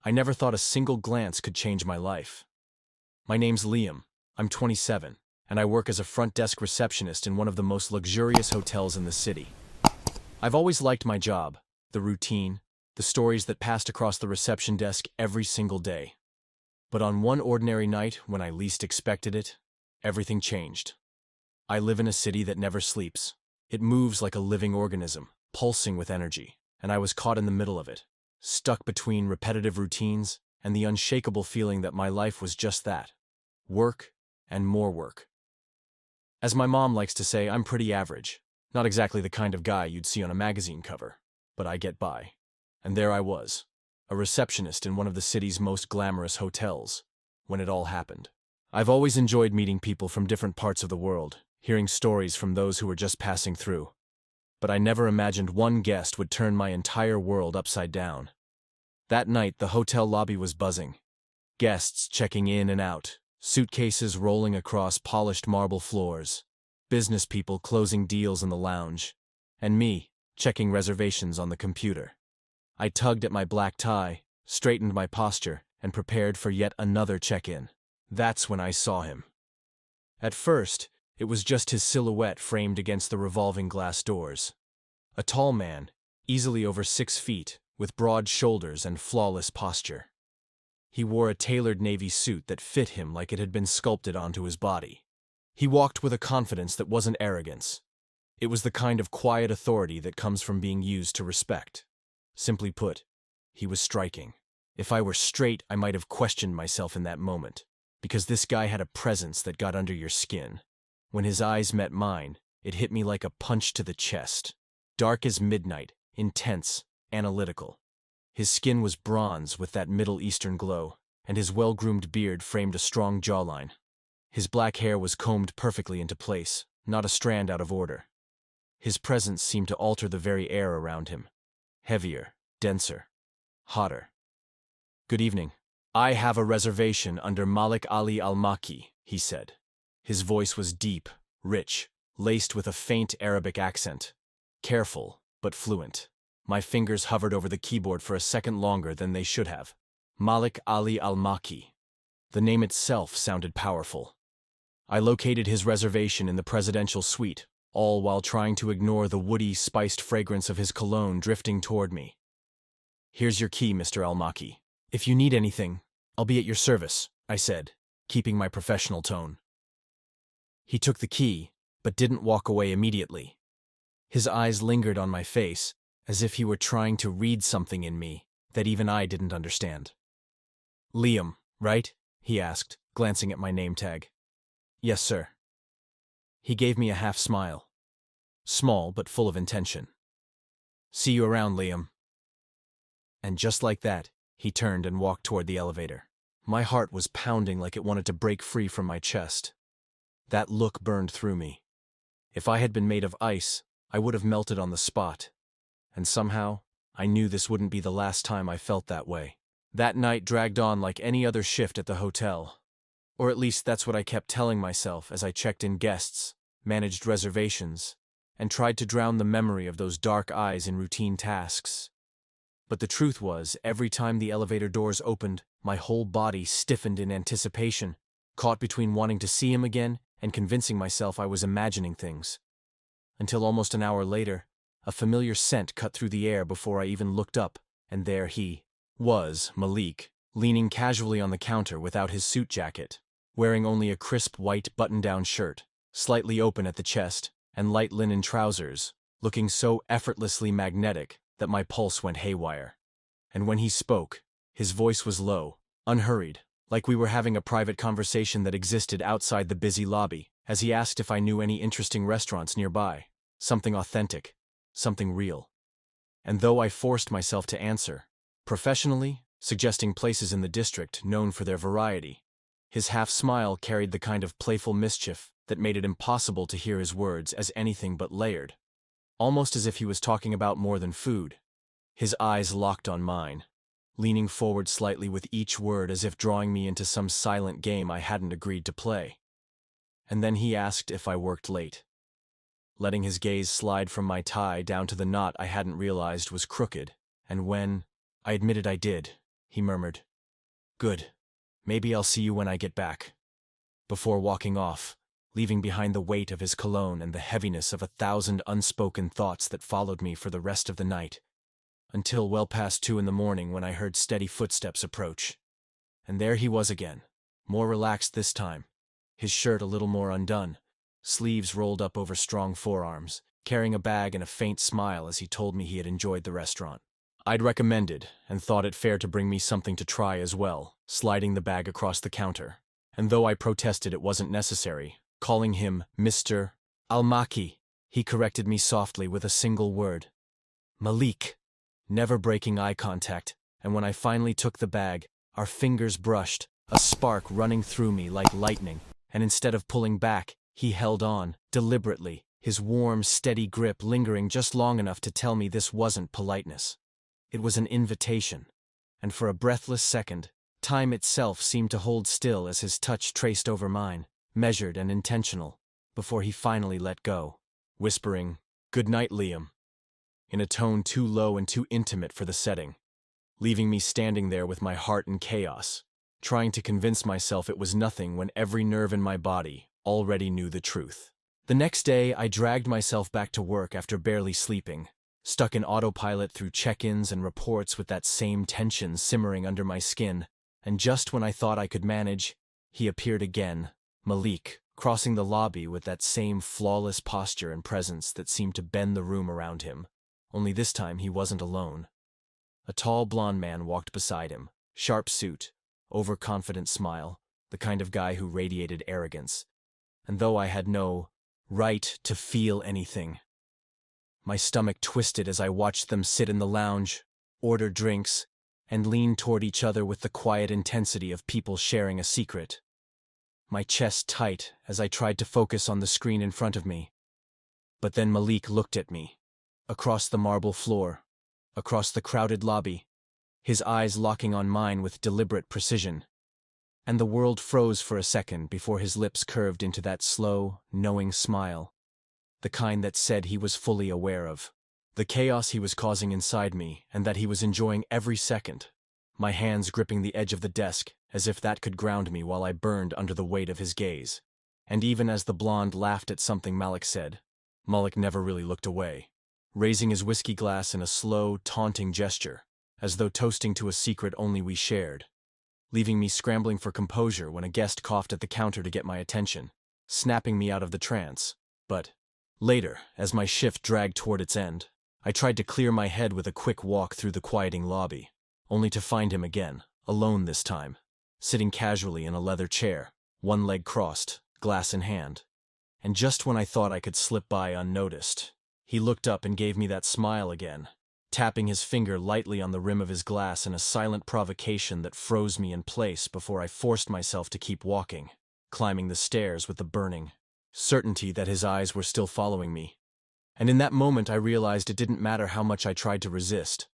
I never thought a single glance could change my life. My name's Liam. I'm 27, and I work as a front desk receptionist in one of the most luxurious hotels in the city. I've always liked my job, the routine, the stories that passed across the reception desk every single day. But on one ordinary night, when I least expected it, everything changed. I live in a city that never sleeps. It moves like a living organism, pulsing with energy, and I was caught in the middle of it, stuck between repetitive routines and the unshakable feeling that my life was just that: work and more work. As my mom likes to say, I'm pretty average, not exactly the kind of guy you'd see on a magazine cover, but I get by. And there I was, a receptionist in one of the city's most glamorous hotels, when it all happened. I've always enjoyed meeting people from different parts of the world, hearing stories from those who were just passing through. But I never imagined one guest would turn my entire world upside down. That night, the hotel lobby was buzzing. Guests checking in and out, suitcases rolling across polished marble floors, business people closing deals in the lounge, and me checking reservations on the computer. I tugged at my black tie, straightened my posture, and prepared for yet another check-in. That's when I saw him. At first, it was just his silhouette framed against the revolving glass doors. A tall man, easily over 6 feet, with broad shoulders and flawless posture. He wore a tailored navy suit that fit him like it had been sculpted onto his body. He walked with a confidence that wasn't arrogance. It was the kind of quiet authority that comes from being used to respect. Simply put, he was striking. If I were straight, I might have questioned myself in that moment, because this guy had a presence that got under your skin. When his eyes met mine, it hit me like a punch to the chest. Dark as midnight, intense, analytical. His skin was bronze with that Middle Eastern glow, and his well-groomed beard framed a strong jawline. His black hair was combed perfectly into place, not a strand out of order. His presence seemed to alter the very air around him. Heavier, denser, hotter. "Good evening. I have a reservation under Malik Ali Al-Makki," he said. His voice was deep, rich, laced with a faint Arabic accent. Careful, but fluent. My fingers hovered over the keyboard for a second longer than they should have. Malik Ali Al-Makki. The name itself sounded powerful. I located his reservation in the presidential suite, all while trying to ignore the woody, spiced fragrance of his cologne drifting toward me. "Here's your key, Mr. Al-Makki. If you need anything, I'll be at your service," I said, keeping my professional tone. He took the key, but didn't walk away immediately. His eyes lingered on my face, as if he were trying to read something in me that even I didn't understand. "Liam, right?" he asked, glancing at my name tag. "Yes, sir." He gave me a half smile. Small, but full of intention. "See you around, Liam." And just like that, he turned and walked toward the elevator. My heart was pounding like it wanted to break free from my chest. That look burned through me. If I had been made of ice, I would have melted on the spot. And somehow, I knew this wouldn't be the last time I felt that way. That night dragged on like any other shift at the hotel. Or at least that's what I kept telling myself as I checked in guests, managed reservations, and tried to drown the memory of those dark eyes in routine tasks. But the truth was, every time the elevator doors opened, my whole body stiffened in anticipation, caught between wanting to see him again and convincing myself I was imagining things. Until almost an hour later, a familiar scent cut through the air before I even looked up, and there he was, Malik, leaning casually on the counter without his suit jacket, wearing only a crisp white button-down shirt, slightly open at the chest, and light linen trousers, looking so effortlessly magnetic that my pulse went haywire. And when he spoke, his voice was low, unhurried, like we were having a private conversation that existed outside the busy lobby, as he asked if I knew any interesting restaurants nearby, something authentic, something real. And though I forced myself to answer, professionally, suggesting places in the district known for their variety, his half-smile carried the kind of playful mischief that made it impossible to hear his words as anything but layered. Almost as if he was talking about more than food. His eyes locked on mine, leaning forward slightly with each word as if drawing me into some silent game I hadn't agreed to play. And then he asked if I worked late. Letting his gaze slide from my tie down to the knot I hadn't realized was crooked, and when I admitted I did, he murmured. Good. Maybe I'll see you when I get back. Before walking off, leaving behind the weight of his cologne and the heaviness of 1,000 unspoken thoughts that followed me for the rest of the night, until well past 2 in the morning when I heard steady footsteps approach. And there he was again, more relaxed this time, his shirt a little more undone, sleeves rolled up over strong forearms, carrying a bag and a faint smile as he told me he had enjoyed the restaurant. I'd recommended and thought it fair to bring me something to try as well, sliding the bag across the counter. And though I protested it wasn't necessary, calling him Mr. Al-Makki, he corrected me softly with a single word. Malik. Never breaking eye contact, and when I finally took the bag, our fingers brushed, a spark running through me like lightning, and instead of pulling back, he held on, deliberately, his warm, steady grip lingering just long enough to tell me this wasn't politeness. It was an invitation, and for a breathless second, time itself seemed to hold still as his touch traced over mine, measured and intentional, before he finally let go, whispering, "Good night, Liam," in a tone too low and too intimate for the setting, leaving me standing there with my heart in chaos, trying to convince myself it was nothing when every nerve in my body already knew the truth. The next day, I dragged myself back to work after barely sleeping, stuck in autopilot through check-ins and reports with that same tension simmering under my skin, and just when I thought I could manage, he appeared again, Malik, crossing the lobby with that same flawless posture and presence that seemed to bend the room around him, only this time he wasn't alone. A tall blonde man walked beside him, sharp suit, overconfident smile, the kind of guy who radiated arrogance, and though I had no right to feel anything, my stomach twisted as I watched them sit in the lounge, order drinks, and lean toward each other with the quiet intensity of people sharing a secret. My chest tight as I tried to focus on the screen in front of me. But then Malik looked at me, across the marble floor, across the crowded lobby, his eyes locking on mine with deliberate precision. And the world froze for a second before his lips curved into that slow, knowing smile, the kind that said he was fully aware of the chaos he was causing inside me and that he was enjoying every second, my hands gripping the edge of the desk as if that could ground me while I burned under the weight of his gaze. And even as the blonde laughed at something Malik said, Malik never really looked away, raising his whiskey glass in a slow, taunting gesture, as though toasting to a secret only we shared, leaving me scrambling for composure when a guest coughed at the counter to get my attention, snapping me out of the trance. But later, as my shift dragged toward its end, I tried to clear my head with a quick walk through the quieting lobby, only to find him again, alone this time, sitting casually in a leather chair, one leg crossed, glass in hand. And just when I thought I could slip by unnoticed, he looked up and gave me that smile again, tapping his finger lightly on the rim of his glass in a silent provocation that froze me in place before I forced myself to keep walking, climbing the stairs with the burning certainty that his eyes were still following me. And in that moment I realized it didn't matter how much I tried to resist.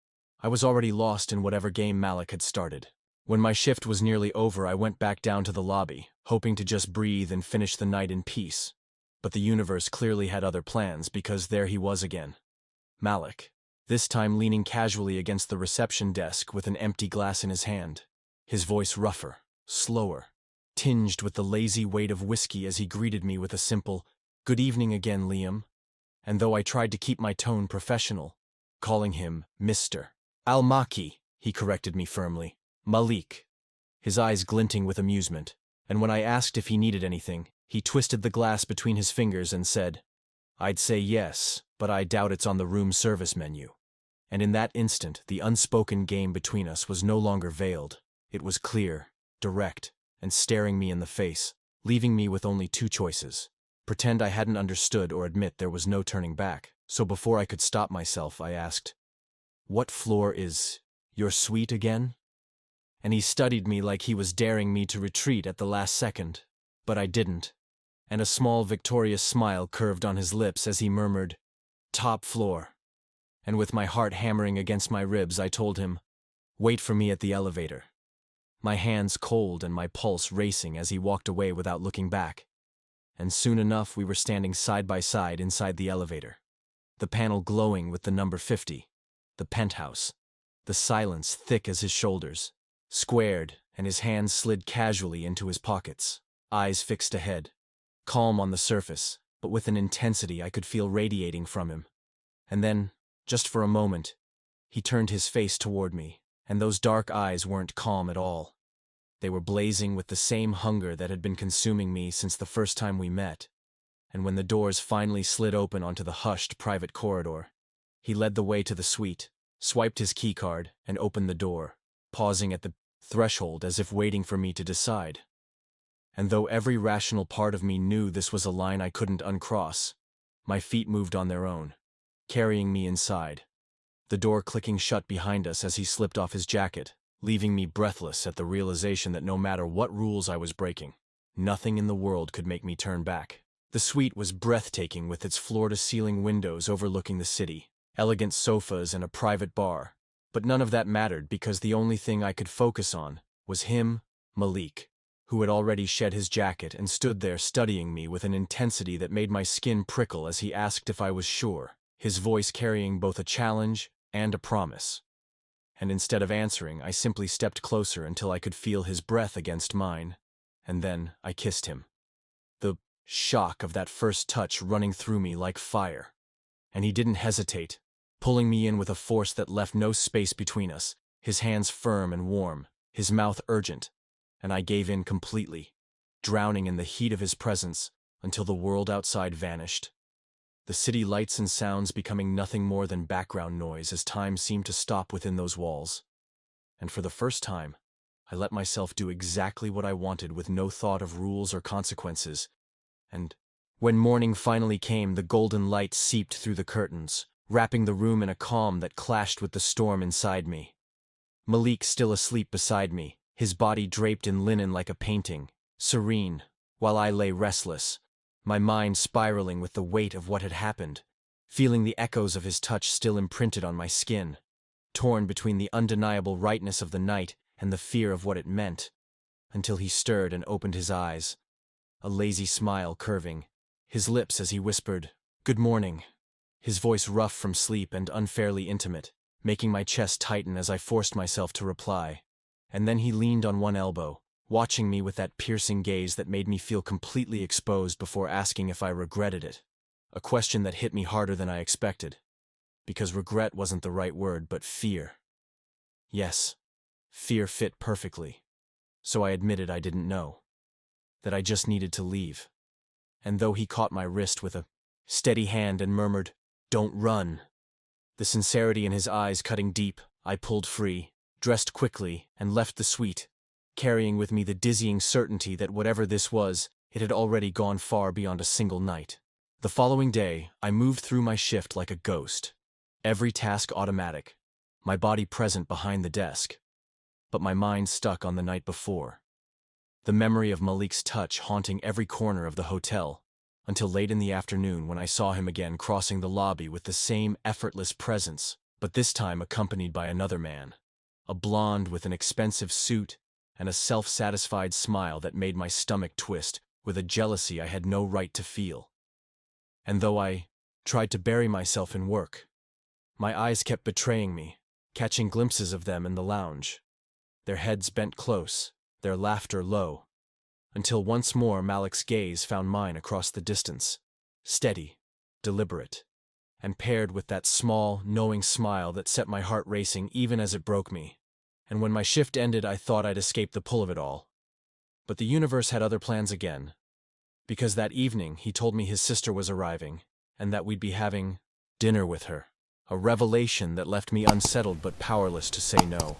I was already lost in whatever game Malik had started. When my shift was nearly over, I went back down to the lobby, hoping to just breathe and finish the night in peace. But the universe clearly had other plans because there he was again. Malik, this time leaning casually against the reception desk with an empty glass in his hand, his voice rougher, slower, tinged with the lazy weight of whiskey as he greeted me with a simple, "Good evening again, Liam." And though I tried to keep my tone professional, calling him Mr. Al-Makki, he corrected me firmly, "Malik," his eyes glinting with amusement, and when I asked if he needed anything, he twisted the glass between his fingers and said, "I'd say yes, but I doubt it's on the room service menu." And in that instant, the unspoken game between us was no longer veiled. It was clear, direct, and staring me in the face, leaving me with only two choices: pretend I hadn't understood or admit there was no turning back. So before I could stop myself, I asked, "What floor is your suite again?" And he studied me like he was daring me to retreat at the last second. But I didn't, and a small victorious smile curved on his lips as he murmured, "Top floor." And with my heart hammering against my ribs, I told him, "Wait for me at the elevator." My hands cold and my pulse racing as he walked away without looking back. And soon enough we were standing side by side inside the elevator, the panel glowing with the number 50, the penthouse, the silence thick as his shoulders, squared, and his hands slid casually into his pockets, eyes fixed ahead, calm on the surface, but with an intensity I could feel radiating from him. And then, just for a moment, he turned his face toward me, and those dark eyes weren't calm at all. They were blazing with the same hunger that had been consuming me since the first time we met. And when the doors finally slid open onto the hushed private corridor, he led the way to the suite, swiped his keycard, and opened the door, pausing at the threshold as if waiting for me to decide. And though every rational part of me knew this was a line I couldn't uncross, my feet moved on their own, carrying me inside, the door clicking shut behind us as he slipped off his jacket, leaving me breathless at the realization that no matter what rules I was breaking, nothing in the world could make me turn back. The suite was breathtaking with its floor-to-ceiling windows overlooking the city, elegant sofas and a private bar, but none of that mattered because the only thing I could focus on was him, Malik, who had already shed his jacket and stood there studying me with an intensity that made my skin prickle as he asked if I was sure, his voice carrying both a challenge and a promise. And instead of answering, I simply stepped closer until I could feel his breath against mine, and then I kissed him. The shock of that first touch running through me like fire. And he didn't hesitate, pulling me in with a force that left no space between us, his hands firm and warm, his mouth urgent, and I gave in completely, drowning in the heat of his presence until the world outside vanished. The city lights and sounds becoming nothing more than background noise as time seemed to stop within those walls. And for the first time, I let myself do exactly what I wanted with no thought of rules or consequences. And when morning finally came, the golden light seeped through the curtains, wrapping the room in a calm that clashed with the storm inside me. Malik still asleep beside me, his body draped in linen like a painting, serene, while I lay restless, my mind spiraling with the weight of what had happened, feeling the echoes of his touch still imprinted on my skin, torn between the undeniable rightness of the night and the fear of what it meant, until he stirred and opened his eyes, a lazy smile curving his lips as he whispered, "Good morning," his voice rough from sleep and unfairly intimate, making my chest tighten as I forced myself to reply. And then he leaned on one elbow, watching me with that piercing gaze that made me feel completely exposed before asking if I regretted it, a question that hit me harder than I expected, because regret wasn't the right word, but fear. Yes, fear fit perfectly, so I admitted I didn't know, that I just needed to leave. And though he caught my wrist with a steady hand and murmured, "Don't run," the sincerity in his eyes cutting deep, I pulled free, dressed quickly, and left the suite, carrying with me the dizzying certainty that whatever this was, it had already gone far beyond a single night. The following day, I moved through my shift like a ghost, every task automatic, my body present behind the desk, but my mind stuck on the night before. The memory of Malik's touch haunting every corner of the hotel, until late in the afternoon when I saw him again crossing the lobby with the same effortless presence, but this time accompanied by another man, a blonde with an expensive suit and a self-satisfied smile that made my stomach twist with a jealousy I had no right to feel. And though I tried to bury myself in work, my eyes kept betraying me, catching glimpses of them in the lounge, their heads bent close, their laughter low, until once more Malik's gaze found mine across the distance, steady, deliberate, and paired with that small, knowing smile that set my heart racing even as it broke me. And when my shift ended, I thought I'd escape the pull of it all. But the universe had other plans again, because that evening he told me his sister was arriving, and that we'd be having dinner with her, a revelation that left me unsettled but powerless to say no.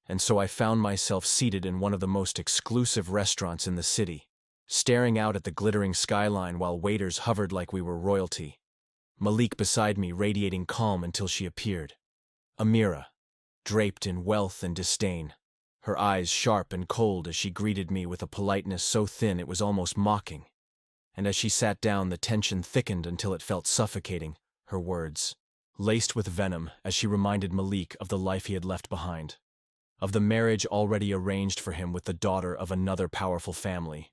And so I found myself seated in one of the most exclusive restaurants in the city, staring out at the glittering skyline while waiters hovered like we were royalty. Malik beside me radiating calm until she appeared. Amira, draped in wealth and disdain, her eyes sharp and cold as she greeted me with a politeness so thin it was almost mocking. And as she sat down, the tension thickened until it felt suffocating, her words, laced with venom as she reminded Malik of the life he had left behind, of the marriage already arranged for him with the daughter of another powerful family,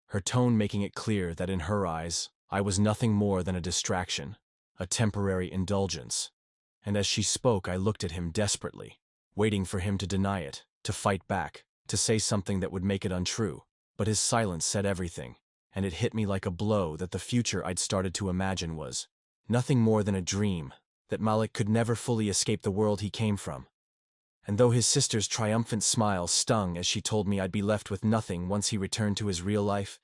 her tone making it clear that in her eyes, I was nothing more than a distraction, a temporary indulgence. And as she spoke, I looked at him desperately, waiting for him to deny it, to fight back, to say something that would make it untrue, but his silence said everything, and it hit me like a blow that the future I'd started to imagine was nothing more than a dream, that Malik could never fully escape the world he came from. And though his sister's triumphant smile stung as she told me I'd be left with nothing once he returned to his real life,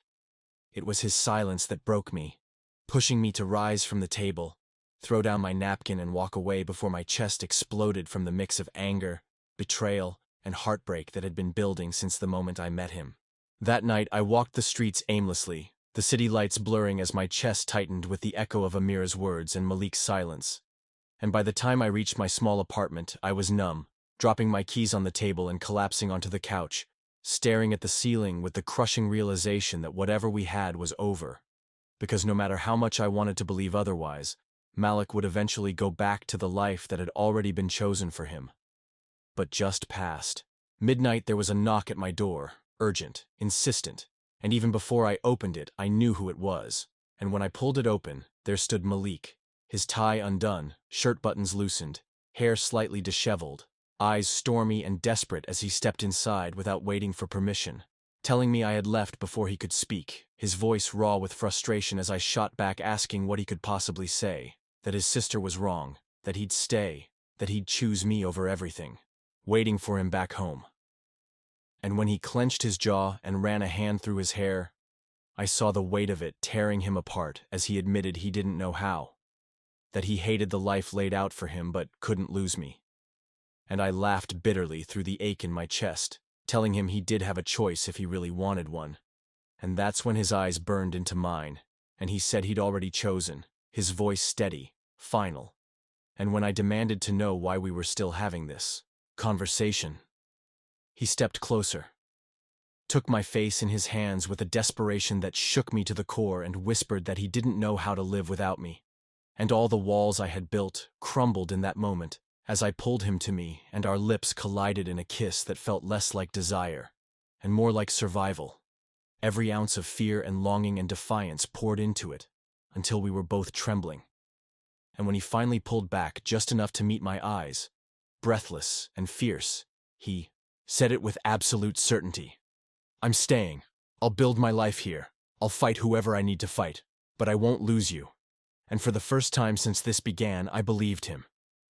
it was his silence that broke me, pushing me to rise from the table, throw down my napkin and walk away before my chest exploded from the mix of anger, betrayal, and heartbreak that had been building since the moment I met him. That night I walked the streets aimlessly, the city lights blurring as my chest tightened with the echo of Amira's words and Malik's silence. And by the time I reached my small apartment, I was numb, dropping my keys on the table and collapsing onto the couch, staring at the ceiling with the crushing realization that whatever we had was over. Because no matter how much I wanted to believe otherwise, Malik would eventually go back to the life that had already been chosen for him. But just past midnight there was a knock at my door, urgent, insistent, and even before I opened it, I knew who it was. And when I pulled it open, there stood Malik, his tie undone, shirt buttons loosened, hair slightly disheveled, eyes stormy and desperate as he stepped inside without waiting for permission, telling me I had left before he could speak, his voice raw with frustration as I shot back asking what he could possibly say, that his sister was wrong, that he'd stay, that he'd choose me over everything, waiting for him back home. And when he clenched his jaw and ran a hand through his hair, I saw the weight of it tearing him apart as he admitted he didn't know how, that he hated the life laid out for him but couldn't lose me. And I laughed bitterly through the ache in my chest, telling him he did have a choice if he really wanted one. And that's when his eyes burned into mine, and he said he'd already chosen, his voice steady, final. And when I demanded to know why we were still having this conversation, he stepped closer, took my face in his hands with a desperation that shook me to the core and whispered that he didn't know how to live without me. And all the walls I had built crumbled in that moment as I pulled him to me and our lips collided in a kiss that felt less like desire and more like survival. Every ounce of fear and longing and defiance poured into it until we were both trembling. And when he finally pulled back just enough to meet my eyes, breathless and fierce, he said it with absolute certainty. "I'm staying. I'll build my life here. I'll fight whoever I need to fight, but I won't lose you." And for the first time since this began, I believed him.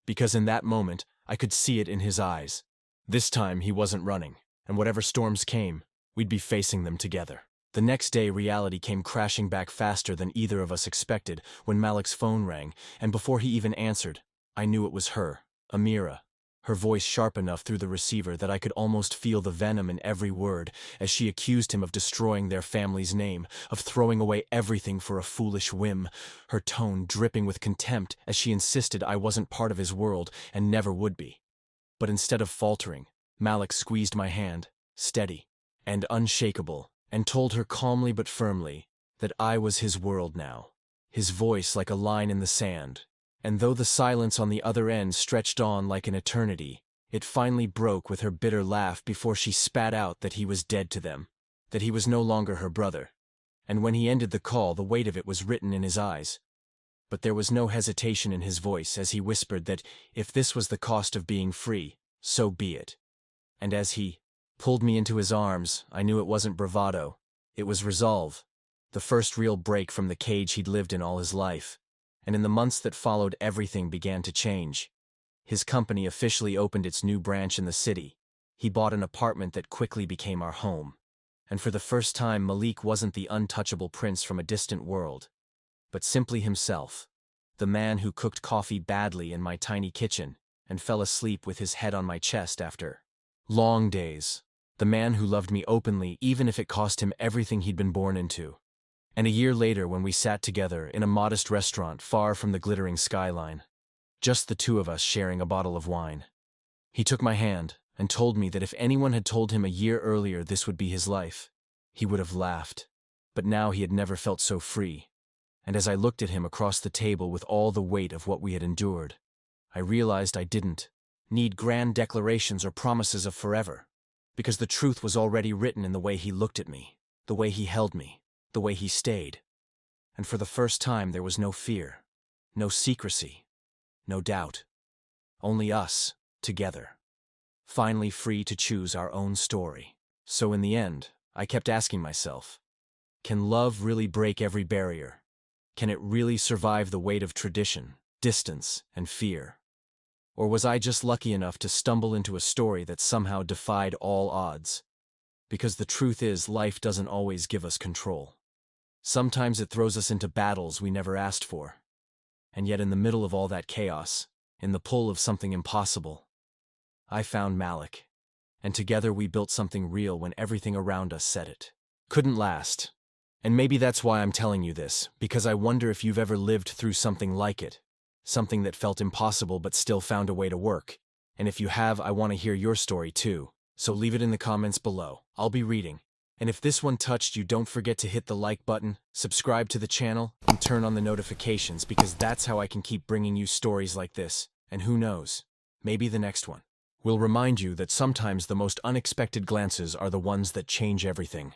Because in that moment, I could see it in his eyes. This time he wasn't running, and whatever storms came, we'd be facing them together. The next day, reality came crashing back faster than either of us expected when Malik's phone rang, and before he even answered, I knew it was her, Amira. Her voice sharp enough through the receiver that I could almost feel the venom in every word as she accused him of destroying their family's name, of throwing away everything for a foolish whim, her tone dripping with contempt as she insisted I wasn't part of his world and never would be. But instead of faltering, Malik squeezed my hand, steady and unshakable, and told her calmly but firmly that I was his world now, his voice like a line in the sand. And though the silence on the other end stretched on like an eternity, it finally broke with her bitter laugh before she spat out that he was dead to them, that he was no longer her brother. And when he ended the call, the weight of it was written in his eyes. But there was no hesitation in his voice as he whispered that if this was the cost of being free, so be it. And as he pulled me into his arms, I knew it wasn't bravado, it was resolve, the first real break from the cage he'd lived in all his life. And in the months that followed, everything began to change. His company officially opened its new branch in the city. He bought an apartment that quickly became our home. And for the first time, Malik wasn't the untouchable prince from a distant world, but simply himself, the man who cooked coffee badly in my tiny kitchen and fell asleep with his head on my chest after long days, the man who loved me openly even if it cost him everything he'd been born into. And a year later, when we sat together in a modest restaurant far from the glittering skyline, just the two of us sharing a bottle of wine, he took my hand and told me that if anyone had told him a year earlier this would be his life, he would have laughed. But now he had never felt so free. And as I looked at him across the table with all the weight of what we had endured, I realized I didn't need grand declarations or promises of forever, because the truth was already written in the way he looked at me, the way he held me, the way he stayed. And for the first time there was no fear, no secrecy, no doubt. Only us, together. finally free to choose our own story. So in the end, I kept asking myself, can love really break every barrier? Can it really survive the weight of tradition, distance, and fear? Or was I just lucky enough to stumble into a story that somehow defied all odds? Because the truth is, life doesn't always give us control. Sometimes it throws us into battles we never asked for. And yet in the middle of all that chaos, in the pull of something impossible, I found Malik. And together we built something real when everything around us said it couldn't last. And maybe that's why I'm telling you this, because I wonder if you've ever lived through something like it. Something that felt impossible but still found a way to work. And if you have, I want to hear your story too. So leave it in the comments below. I'll be reading. And if this one touched you, don't forget to hit the like button, subscribe to the channel, and turn on the notifications, because that's how I can keep bringing you stories like this. And who knows, maybe the next one will remind you that sometimes the most unexpected glances are the ones that change everything.